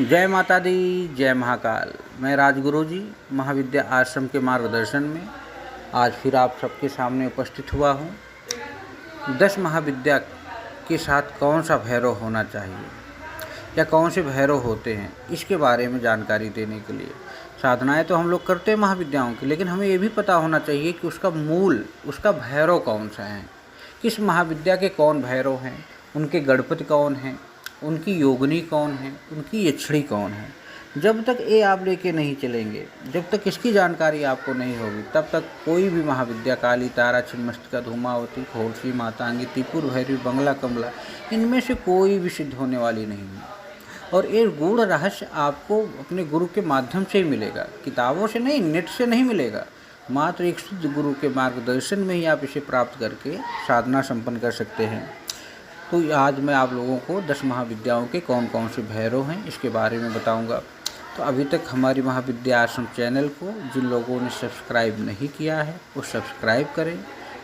जय माता दी, जय महाकाल। मैं राजगुरु जी महाविद्या आश्रम के मार्गदर्शन में आज फिर आप सबके सामने उपस्थित हुआ हूँ। 10 महाविद्या के साथ कौन सा भैरव होना चाहिए या कौन से भैरव होते हैं, इसके बारे में जानकारी देने के लिए। साधनाएं तो हम लोग करते हैं महाविद्याओं की, लेकिन हमें ये भी पता होना चाहिए कि उसका मूल, उसका भैरव कौन सा है, किस महाविद्या के कौन भैरव हैं, उनके गणपति कौन हैं, उनकी योगिनी कौन है, उनकी यक्षिणी कौन है। जब तक ये आप लेके नहीं चलेंगे, जब तक इसकी जानकारी आपको नहीं होगी, तब तक कोई भी महाविद्या, काली, तारा, छिन्नमस्तिका, धूमावती, खोड़सी, मातांगी, त्रिपुर भैरवी, बंगला कमला, इनमें से कोई भी सिद्ध होने वाली नहीं है। और ये गूढ़ रहस्य आपको अपने गुरु के माध्यम से ही मिलेगा, किताबों से नहीं, नेट से नहीं मिलेगा। मात्र एक शुद्ध गुरु के मार्गदर्शन में ही आप इसे प्राप्त करके साधना संपन्न कर सकते हैं। तो आज मैं आप लोगों को 10 महाविद्याओं के कौन कौन से भैरव हैं, इसके बारे में बताऊंगा। तो अभी तक हमारी महाविद्या आश्रम चैनल को जिन लोगों ने सब्सक्राइब नहीं किया है, वो सब्सक्राइब करें,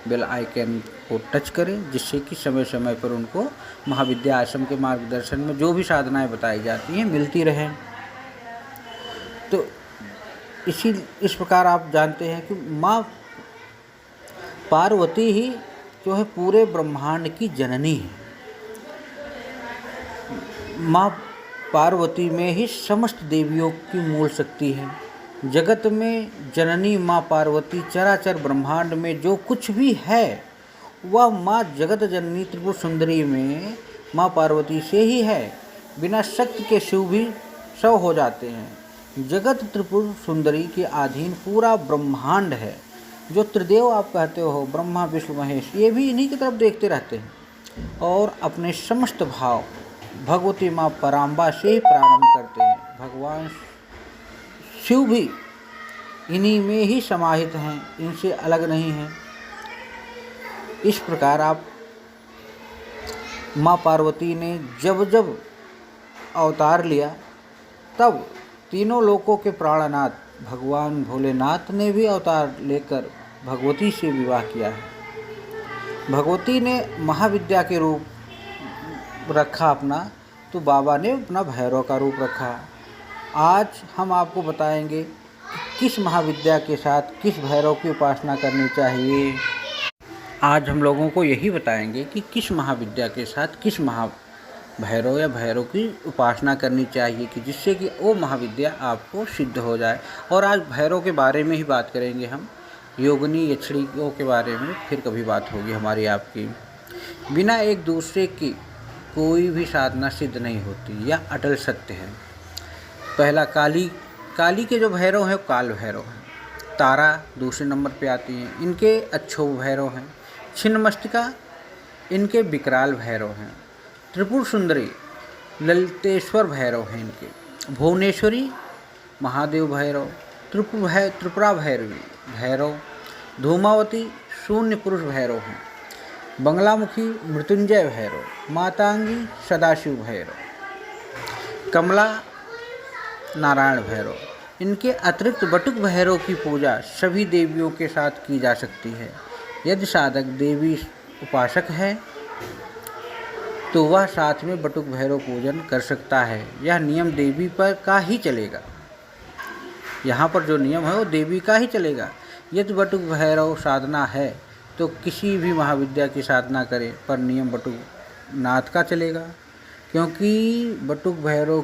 बेल आइकन को टच करें, जिससे कि समय समय पर उनको महाविद्या आश्रम के मार्गदर्शन में जो भी साधनाएं बताई जाती हैं मिलती रहें। तो इस प्रकार आप जानते हैं कि माँ पार्वती ही जो है पूरे ब्रह्मांड की जननी है। माँ पार्वती में ही समस्त देवियों की मूल शक्ति है। जगत में जननी माँ पार्वती, चराचर ब्रह्मांड में जो कुछ भी है वह माँ जगत जननी त्रिपुर सुंदरी में माँ पार्वती से ही है। बिना शक्ति के शिव भी शव हो जाते हैं। जगत त्रिपुर सुंदरी के अधीन पूरा ब्रह्मांड है। जो त्रिदेव आप कहते हो, ब्रह्मा विष्णु महेश, ये भी इन्हीं की तरफ देखते रहते हैं और अपने समस्त भाव भगवती माँ पराम्बा से ही प्रारंभ करते हैं। भगवान शिव भी इन्हीं में ही समाहित हैं, इनसे अलग नहीं हैं। इस प्रकार आप माँ पार्वती ने जब जब अवतार लिया, तब तीनों लोकों के प्राणनाथ भगवान भोलेनाथ ने भी अवतार लेकर भगवती से विवाह किया है। भगवती ने महाविद्या के रूप रखा अपना, तो बाबा ने अपना भैरव का रूप रखा। आज हम आपको बताएंगे कि किस महाविद्या के साथ किस भैरव की उपासना करनी चाहिए। आज हम लोगों को यही बताएंगे कि किस महाविद्या के साथ किस भैरव या भैरव की उपासना करनी चाहिए, कि जिससे कि वो महाविद्या आपको सिद्ध हो जाए। और आज भैरव के बारे में ही बात करेंगे हम, योगिनी यक्षिणियों के बारे में फिर कभी बात होगी हमारी आपकी। बिना एक दूसरे की कोई भी साधना सिद्ध नहीं होती, यह अटल सत्य है। पहला काली के जो भैरव हैं वो काल भैरव हैं। तारा दूसरे नंबर पे आती हैं, इनके अक्षोभ भैरव हैं। छिन्नमस्तिका इनके विकराल भैरव हैं। त्रिपुर सुंदरी ललितेश्वर भैरव हैं इनके। भुवनेश्वरी महादेव भैरव। त्रिपुरा भैरवी भैरव। धूमावती शून्य पुरुष भैरव हैं। बंगलामुखी मृत्युंजय भैरव। मातांगी सदाशिव भैरव। कमला नारायण भैरव। इनके अतिरिक्त बटुक भैरव की पूजा सभी देवियों के साथ की जा सकती है। यदि साधक देवी उपासक है तो वह साथ में बटुक भैरव पूजन कर सकता है। यह नियम देवी पर का ही चलेगा। यहाँ पर जो नियम है वो देवी का ही चलेगा। यदि बटुक भैरव साधना है तो किसी भी महाविद्या की साधना करें, पर नियम बटुक नाथ का चलेगा, क्योंकि बटुक भैरव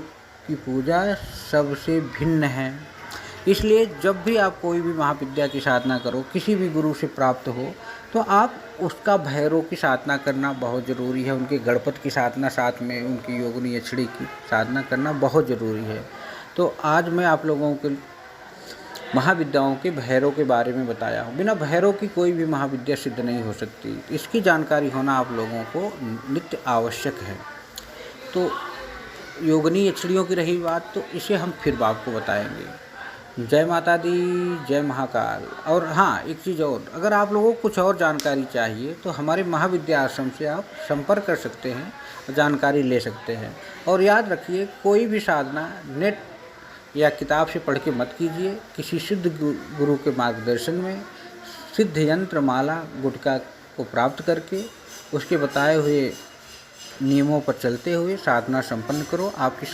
की पूजा सबसे भिन्न है। इसलिए जब भी आप कोई भी महाविद्या की साधना करो, किसी भी गुरु से प्राप्त हो, तो आप उसका भैरव की साधना करना बहुत ज़रूरी है। उनके गणपति की साधना साथ में, उनकी योगिनी यक्षिणी की साधना करना बहुत ज़रूरी है। तो आज मैं आप लोगों के महाविद्याओं के भैरव के बारे में बताया हूँ। बिना भैरव की कोई भी महाविद्या सिद्ध नहीं हो सकती। इसकी जानकारी होना आप लोगों को नित्य आवश्यक है। तो योगिनी यक्षिणियों की रही बात, तो इसे हम फिर आपको बताएंगे। जय माता दी, जय महाकाल। और हाँ, एक चीज़ और, अगर आप लोगों को कुछ और जानकारी चाहिए तो हमारे महाविद्या आश्रम से आप संपर्क कर सकते हैं, जानकारी ले सकते हैं। और याद रखिए, कोई भी साधना नेट या किताब से पढ़ के मत कीजिए। किसी सिद्ध गुरु के मार्गदर्शन में सिद्ध यंत्र माला गुटका को प्राप्त करके उसके बताए हुए नियमों पर चलते हुए साधना संपन्न करो। आपकी